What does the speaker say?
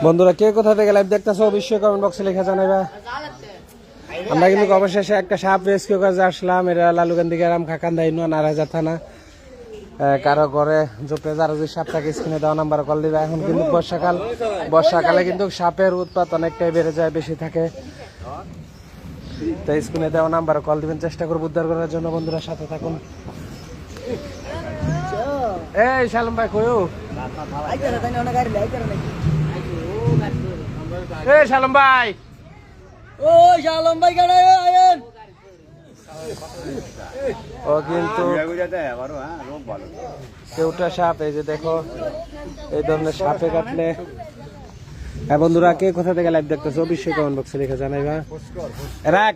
বন্ধুরা কে কোথা থেকে লাইভ দেখতেছো অবশ্যই কমেন্ট বক্সে লিখে জানাইবা। আমরা কিন্তু অবশেষে একটা সাপ রেস্কিউ করে আসলাম। এরা লালুকান্দি গ্রাম খাকান্দা ইউনিয়ন নারায়ণগঞ্জ থানা। কারো ঘরে জোপে যারা যে সাপ থাকে স্ক্রিনে দেওয়া নাম্বারে কল দিবে। এখন কিন্তু বর্ষাকালে কিন্তু সাপের উৎপাত অনেকটাই বেড়ে যায়, বেশি থাকে। তাই স্ক্রিনে দেওয়া নাম্বারে কল দিবেন, চেষ্টা করবো উদ্ধার করার জন্য। বন্ধুরা সাথে থাকুন। এই শালম ভাই কয়ো এই শালম ভাই, ও শালম ভাই কেন আয়েন? ও কিন্তু কেউটা সাপ, এই যে দেখো এই ধরনের সাপে কাটলে। হ্যাঁ বন্ধুরা কে কোথা থেকে লাইভ দেখতেছো অবশ্যই কমেন্ট বক্সে লিখে জানাইবা। রাখ